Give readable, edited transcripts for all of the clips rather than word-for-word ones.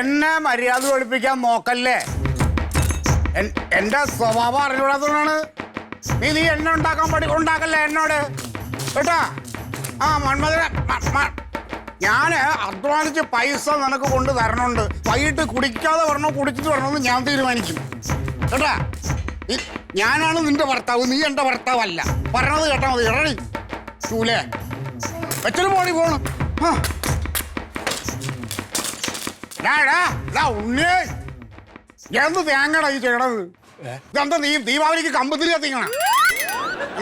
എന്നെ മര്യാദ പഠിപ്പിക്കാൻ നോക്കല്ലേ. എന്റെ സ്വഭാവം അറിഞ്ഞൂടാത്തതാണ്. നീ എന്നെ ഉണ്ടാക്കല്ലേ എന്നോട് കേട്ടാ. ആ മന്മഥനെ ഞാന് അധ്വാനിച്ച് പൈസ നിനക്ക് കൊണ്ട് തരണുണ്ട്. വൈകിട്ട് കുടിക്കാതെ വരണോ കുടിച്ചിട്ട് വരണമെന്ന് ഞാൻ തീരുമാനിക്കും കേട്ടാ. ഞാനാണ് നിന്റെ ഭർത്താവ്, നീ എന്റെ ഭർത്താവല്ല. പറഞ്ഞത് കേട്ടാ മതി. ഇറങ്ങി ചൂലേ വെച്ചൊരു പോണി പോണം. ഉണ്ണേ എന്ത് തേങ്ങടാ ഈ ചെയ്യണത്? ഇതെന്താ നീ ദീപാവലിക്ക് കമ്പത്തിൽ കത്തിക്കണ?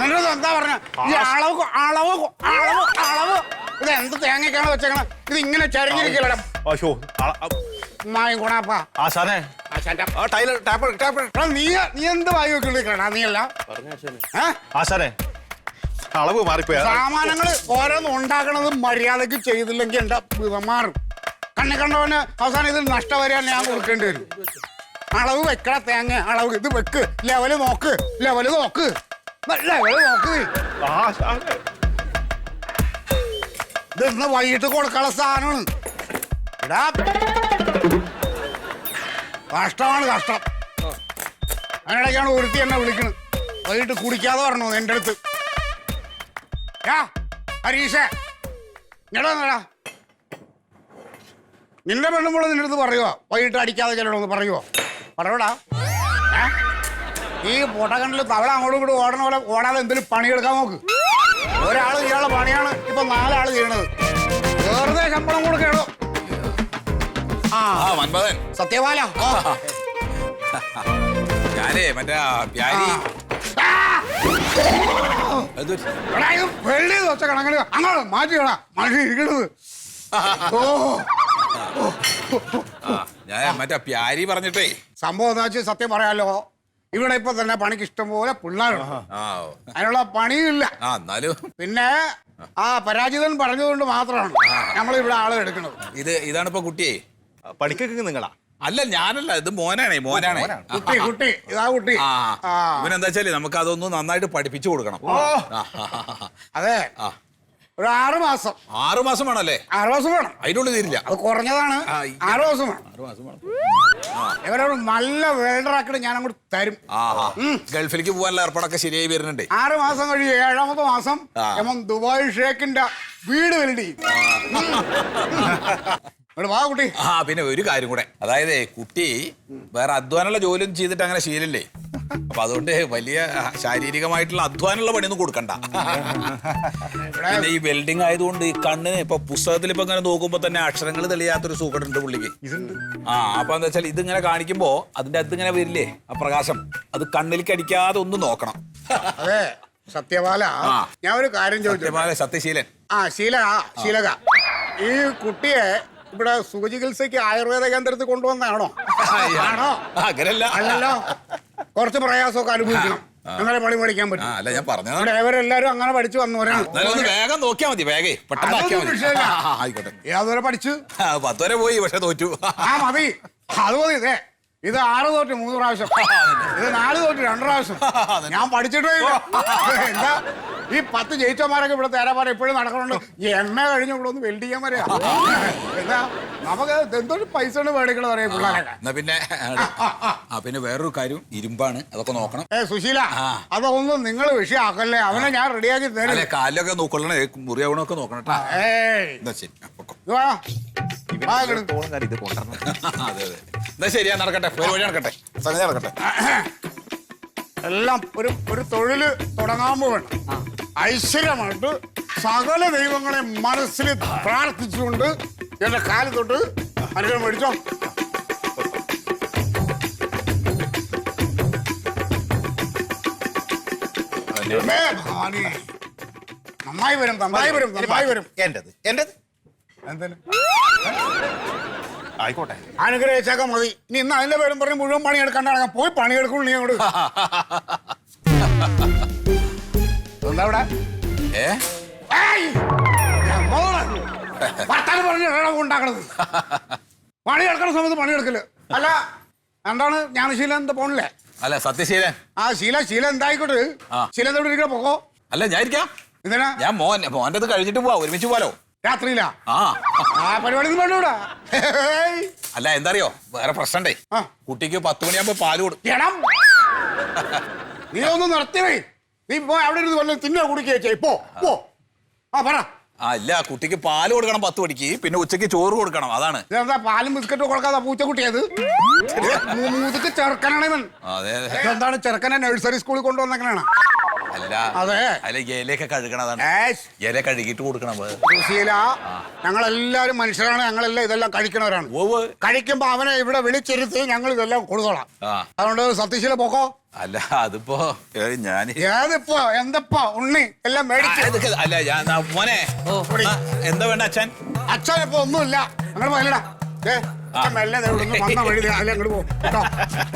എന്നിട്ട് എന്താ പറഞ്ഞ ഈ അളവ് അളവ് അളവ് അളവ് ഇത് എന്ത് തേങ്ങക്കാണ് വെച്ചേക്കണ? ഇത് ഇങ്ങനെ ചരിഞ്ഞിരിക്കലട ഗുണാപ്പാ. നീ എന്ത് വായി വെക്കണ്ടാ? നീ അല്ല അളവ് മാറിപ്പോയ സാമാനങ്ങള് ഓരോന്ന് ഉണ്ടാക്കണത് മര്യാദക്ക് ചെയ്തില്ലെങ്കിൽ എന്റെ മാറും. കണ്ണി കണ്ടവന് അവസാനം ഇത് നഷ്ടപരിഹാരം ഞാൻ കൊടുക്കേണ്ടി വരും. അളവ് വെക്കട തേങ്ങ, അളവ് ഇത് വെക്ക്. ലെവല് നോക്ക്, ലെവല് നോക്ക്, ലെവല് നോക്ക്. ഇത് ഇന്ന് വൈകിട്ട് കൊടുക്കാനുള്ള സാധനമാണ്. ഇടാ കഷ്ടമാണ് കഷ്ടം. അതിനിടയ്ക്കാണ് ഒരുത്തി എന്നെ വിളിക്കണത്. വൈകിട്ട് കുടിക്കാതെ പറഞ്ഞോ എൻ്റെ അടുത്ത്. ഹരീഷേ ഇങ്ങടാ, നിന്റെ പെണ്ണുമ്പോൾ നിന്റെ അടുത്ത് പറയുവോ വൈകിട്ട് അടിക്കാതെ ചെല്ലണമെന്ന് പറയുവോ? പറയൂടാ. ഈ പൊട്ടക്കണ്ടിൽ തവള അങ്ങോട്ടും ഇങ്ങോട്ടും ഓടണ പോലെ ഓടാതെ എന്തെങ്കിലും പണിയെടുക്കാൻ നോക്ക്. ഒരാൾ ചെയ്യാനുള്ള പണിയാണ് ഇപ്പൊ 4 ആള് ചെയ്യണത്. വെറുതെ ശമ്പളം കൊടുക്കണോ? സത്യപാല ഞാനേ മറ്റേ വെള്ളി വെച്ച കണക്കിന് അങ്ങോട്ട് മാറ്റിക്കണ മനുഷ്യ ഇരിക്കണത്. ഞാൻ മറ്റേ പ്യാരി പറഞ്ഞിട്ടേ സംഭവം എന്താ വെച്ചാൽ സത്യം പറയാലോ, ഇവിടെ ഇപ്പൊ തന്നെ പണിക്ക് ഇഷ്ടംപോലെ പിള്ളേരുണ്ട്. അതിനുള്ള പണിയില്ല. പിന്നെ ആ പരാജിതൻ പറഞ്ഞതുകൊണ്ട് മാത്രമാണ് നമ്മളിവിടെ ആള് എടുക്കുന്നത്. ഇതാണ് ഇപ്പൊ കുട്ടിയെ പണിക്കൊക്കെ നിങ്ങളാ? അല്ല ഞാനല്ല, ഇത് മോനാണേ. കുട്ടി ഇതാ കുട്ടി. ഇവനെന്താ വെച്ചാല് നമുക്ക് അതൊന്ന് നന്നായിട്ട് പഠിപ്പിച്ചു കൊടുക്കണം. അതെ, ഒരു 6 മാസം. 6 മാസം വേണല്ലേ? 6 മാസം വേണം. അതിനുള്ളിൽ തീരില്ല. അത് കുറഞ്ഞതാണ്. 6 മാസം വേണം. ഇവരോട് നല്ല വെൽഡറാക്കിട്ട് ഞാൻ അങ്ങോട്ട് തരും. ഗൾഫിലേക്ക് പോകാനുള്ള ഏർപ്പാടൊക്കെ ശരിയായി വരുന്നുണ്ട്. 6 മാസം കഴിഞ്ഞ് 7ാമത്തെ മാസം ദുബായ് ഷേഖിന്റെ വീട് വെൽഡ് ചെയ്യും. കുട്ടി പിന്നെ ഒരു കാര്യം കൂടെ, അതായത് കുട്ടി വേറെ അധ്വാനമുള്ള ജോലിയൊന്നും ചെയ്തിട്ട് അങ്ങനെ ശീലല്ലേ. അപ്പൊ അതുകൊണ്ട് വലിയ ശാരീരികമായിട്ടുള്ള അധ്വാനമുള്ള പണിയൊന്നും കൊടുക്കണ്ട. പിന്നെ ഈ വെൽഡിങ് ആയതുകൊണ്ട് ഈ കണ്ണിന് ഇപ്പൊ പുസ്തകത്തിൽ ഇപ്പൊ ഇങ്ങനെ നോക്കുമ്പോ തന്നെ അക്ഷരങ്ങൾ തെളിയാത്തൊരു സൂക്കടുണ്ട് പുള്ളിക്ക്. അപ്പൊ എന്താ വെച്ചാൽ ഇതിങ്ങനെ കാണിക്കുമ്പോ അതിന്റെ അകത്ത് ഇങ്ങനെ വരില്ലേ ആ പ്രകാശം, അത് കണ്ണിലേക്ക് അടിക്കാതെ ഒന്ന് നോക്കണം. അതെ സത്യപാല, ഞാൻ ഒരു കാര്യം ചോദിച്ചു. സത്യശീലൻ ശീലക ഈ കുട്ടിയെ ഇവിടെ സുഖചികിത്സക്ക് ആയുർവേദ കേന്ദ്രത്തിൽ കൊണ്ടുവന്നാണോ? അല്ലല്ലോ, കുറച്ച് പ്രയാസമൊക്കെ അനുഭവിക്കണം. അങ്ങനെ പണി പഠിക്കാൻ പറ്റും. അല്ല ഞാൻ പറഞ്ഞത് ഇവരെല്ലാരും അങ്ങനെ പഠിച്ചു വന്നവരാണ്. വേഗം നോക്കിയാ മതി, വേഗം പെട്ടെന്ന് ആയിക്കോട്ടെ. ഏതുവരെ പഠിച്ചു? 10 വരെ പോയി, പക്ഷെ തോറ്റു. മതി, അത് മതി. ഇത് 6 തോറ്റ് 3 പ്രാവശ്യം, ഇത് 4 തോറ്റ് 2 പ്രാവശ്യം. ഞാൻ പഠിച്ചിട്ടേ ഇല്ല. എന്താ ഈ 10 ജയിച്ചമാരൊക്കെ ഇവിടെ തേരാപ്പാറ എപ്പോഴും നടക്കണുണ്ട്. എണ്ണ കഴിഞ്ഞ് ഇവിടെ ഒന്ന് വെൽഡ് ചെയ്യാൻ വരെയാ. എന്താ നമുക്ക് എന്തൊരു പൈസ മേടിക്കണം അറിയാം പിള്ളേരൊക്കെ. പിന്നെ വേറൊരു കാര്യം, ഇരുമ്പാണ്, അതൊക്കെ നോക്കണം. സുശീല, അതൊന്നും നിങ്ങൾ വിഷയമാക്കല്ലേ. അവനെ ഞാൻ റെഡിയാക്കി തരാം. കാലിലൊക്കെ നോക്കൊള്ളണേ, മുറിയാവണമൊക്കെ നോക്കണം. എന്നാ ശരിയാ, നടക്കട്ടെ, പരിപാടി നടക്കട്ടെ, സംഗതി നടക്കട്ടെ. എല്ലാം ഒരു തൊഴില് തുടങ്ങാൻ പോകണം. ഐശ്വര്യമായിട്ട് സകല ദൈവങ്ങളെ മനസ്സിൽ പ്രാർത്ഥിച്ചുകൊണ്ട് എന്റെ കാല് തൊട്ട് അനുഗ്രഹം മേടിച്ചോ. നന്നായി വരും, നന്നായി വരും, നന്നായി വരും. എന്തേലും ആയിക്കോട്ടെ, അനുഗ്രഹിച്ചേക്കാൻ മതി. ഇനി ഇന്ന് അതിന്റെ പേരും പറഞ്ഞ് മുഴുവൻ പണിയെടുക്കണ്ട. പോയി പണിയെടുക്കുള്ളൂ നീ അങ്ങോട്ട്. എന്താ ഇവിടെ ഭർത്താവ് പറഞ്ഞ് ഉണ്ടാക്കണത്? പണിയെടുക്കണ സമയത്ത് പണിയെടുക്കല് അല്ല. എന്താണ് ജ്ഞാനശീലൻ എന്താ പോണില്ലേ? അല്ല സത്യശീലൻ. ശീല എന്തായിക്കോട്ട്. ശീലൻ എവിടെ ഇരിക്കണ പോകോ? അല്ല ഞാൻ ഇരിക്കാം. എന്തിനാ? ഞാൻ മോന്റെ കഴിഞ്ഞിട്ട് പോവാ, ഒരുമിച്ച് പോവാലോ. രാത്രിയിലാ ആ ആ പരിപാടി ഒന്നും വേണ്ടൂടാ. അല്ല എന്താ അറിയോ വേറെ പ്രശ്നണ്ടേ ആ. കുട്ടിക്ക് 10 മണിയാകുമ്പോ പാല് കൊടുക്കും. എടാ, നീ ഒന്ന് നിർത്തിവേ. നീ പോ അവിടെ ഇരുന്ന് വല്ലതും തിന്നാ കുടിക്കേ. പോ പോ. ആ പറ. ആ ഇല്ല കുട്ടിക്ക് പാല് കൊടുക്കണം 10 മണിക്ക്, പിന്നെ ഉച്ചയ്ക്ക് ചോറ് കൊടുക്കണം. അതാണ്. ഇതെന്താ പാലും ബിസ്ക്കറ്റും കൊടുക്കാതെ പൂച്ചക്കുട്ടിയത്? മൂതുക്ക് ചെറുക്കനാണ് ഇവൻ. അതെ അതെ. എന്താണ് ചെറുക്കനെ നഴ്സറി സ്കൂളിൽ കൊണ്ടുവന്നേക്കണാണ്. അല്ല അതെ. അല്ല ഇലയൊക്കെ കഴുകണതാണ്. ഇല കഴുകിയിട്ട് കൊടുക്കണം. സുശീല, ഞങ്ങളെല്ലാരും മനുഷ്യരാണ്. ഞങ്ങളെല്ലാം ഇതെല്ലാം കഴിക്കണവരാണ്. കഴിക്കുമ്പോ അവനെ ഇവിടെ വിളിച്ചിരുത്തി ഞങ്ങൾ ഇതെല്ലാം കൊടുത്തോളാം. അതുകൊണ്ട് സത്യശീല പോക്കോ. അല്ല അതിപ്പോ ഞാൻ ഏതിപ്പോ എന്തപ്പോ ഉണ്ണി എല്ലാം മേടിക്കും. അല്ല ഞാൻ മോനെ എന്താ വേണ്ട അച്ഛൻ? അച്ഛൻ ഇപ്പൊ ഒന്നുമില്ല. അങ്ങോട്ട് പോയല്ലടാ. മെല്ലെ വന്ന വഴി അങ്ങോട്ട് പോകും കേട്ടോ.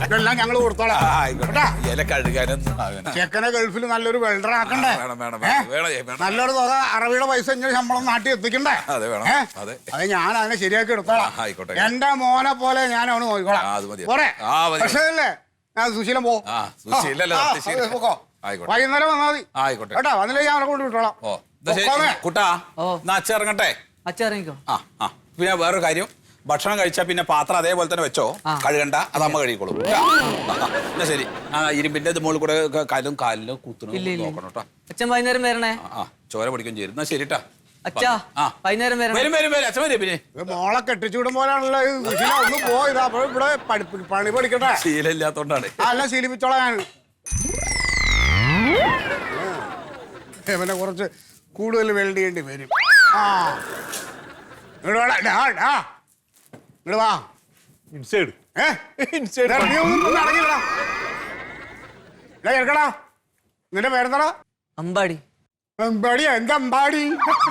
ഇതെല്ലാം ഞങ്ങൾ കൊടുത്തോളാം. ഇല കഴുകാനും ചെക്കനെ ഗൾഫിൽ നല്ലൊരു വെൽഡർ ആക്കണ്ടേ? നല്ലൊരു തുക അറബിയുടെ പൈസ ഇങ്ങനെ ശമ്പളം നാട്ടിൽ എത്തിക്കണ്ടേ? അത് ഞാൻ അതിനെ ശരിയാക്കി എടുത്തോളാം. എന്റെ മോനെ പോലെ ഞാൻ അവന് നോക്കിക്കോളാം. പോരെ? പക്ഷേ ഞാൻ സുശീലം പോ. വൈകുന്നേരം വന്നാൽ മതി കേട്ടോ. വന്നില്ലേ ഞാൻ അവനെ കൊണ്ട് വിട്ടോളാം. കുട്ടാ അച്ഛൻ ഇറങ്ങട്ടെ. പിന്നെ വേറൊരു കാര്യം, ഭക്ഷണം കഴിച്ചാ പിന്നെ പാത്രം അതേപോലെ തന്നെ വെച്ചോ, കഴുകണ്ട. അത് അമ്മ കഴുകിക്കോളും. എന്നാ ശരി. ഇരുമ്പിന്റെ മുകളിൽ കൂടെ കാലിലും കുത്തണം നോക്കണം കേട്ടോ. അച്ഛൻ വൈകുന്നേരം വരണേ. ചോര പിടിക്കും ചെയ്യും. എന്നാ ശരിട്ടാ. അച്ഛാ വൈകുന്നേരം വരണം. അച്ഛൻ വരും. പിന്നെ മോളെ കെട്ടിച്ചുവിടും പോലാണല്ലോ ഒന്ന് പോയത്. അപ്പോൾ ഇവിടെ പണി പഠിക്കട്ടെ. ശീലമില്ലാത്തോണ്ടാണ്. അല്ല ശീലിപ്പിച്ചോളാം ഞാൻ. ഇവനെ കുറച്ച് കൂടുതൽ വെൽഡ് ചെയ്യേണ്ടി വരും. ആ ഇങ്ങോട്ട് വേടാ. ഇങ്ങോട്ട് വാ. കേൾക്കടാ. നിന്റെ പേരെന്താടാ? അമ്പാടി. അമ്പാടിയാ? എന്താ അമ്പാടി?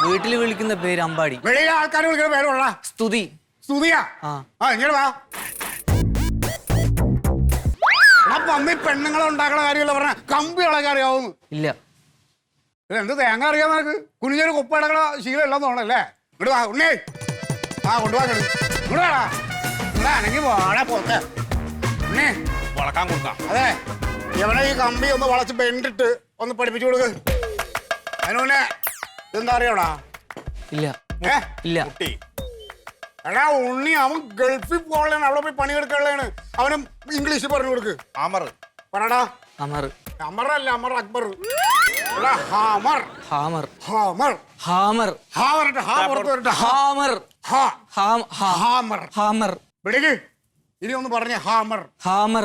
വീട്ടിൽ വിളിക്കുന്ന പേര് അമ്പാടി. വെളിയിലെ ആൾക്കാർ വിളിക്കുന്ന പേര് കൊള്ളാ. സ്തുതി. സ്തുതിയാ? ആ ഇങ്ങോട്ട് വാ. പമ്മി പെണ്ണുങ്ങളെ ഉണ്ടാക്കണ കാര്യമല്ല പറഞ്ഞ കമ്പി ഇളകാൻ അറിയാവുന്നു. ഇല്ല. എന്ത് തേങ്ങ അറിയാൻ നിനക്ക്? കുനിഞ്ഞൊരു കുപ്പ ഇടക്കണ ശീലം ഇല്ലെന്ന് തോന്നല്ലേ? ഇങ്ങോട്ട് വാ ഉണ്ണേ. കൊണ്ടുപോകാ. ഇങ്ങോട്ട് വേടാ. ഇവിടെ ആണെങ്കിൽ വാടാ പോത്തെ. ഉണ്ണേ വളക്കാൻ കൊടുക്കാം. അതെ, ഇവനെ ഈ കമ്പി ഒന്ന് വളച്ച് ബെണ്ടിട്ട് ഒന്ന് പഠിപ്പിച്ചു കൊടുക്ക്. അതിന് മുന്നേ ഇതെന്താ അറിയാടാ? ഇല്ല. ഇല്ല. എടാ ഉണ്ണി അവൻ ഗൾഫിൽ പോകാനാണ്. അവിടെ പോയി പണിയെടുക്കാനുള്ളതാണ്. അവനും ഇംഗ്ലീഷിൽ പറഞ്ഞു കൊടുക്ക്. അമർ പറടാ. അമർ. അമറല്ല, അമർ അക്ബർ. ഹാമർ. ഹാമർ. ഹാമർ. ഹാമർ. ഹാമർ. ഹാ പുറത്ത് വരട്ടെ. ഹാമർ. ഹാമർ. ഹാമർ. വിളിക്ക്. ഇനി ഒന്ന് പറഞ്ഞേ. ഹാമർ. ഹാമർ.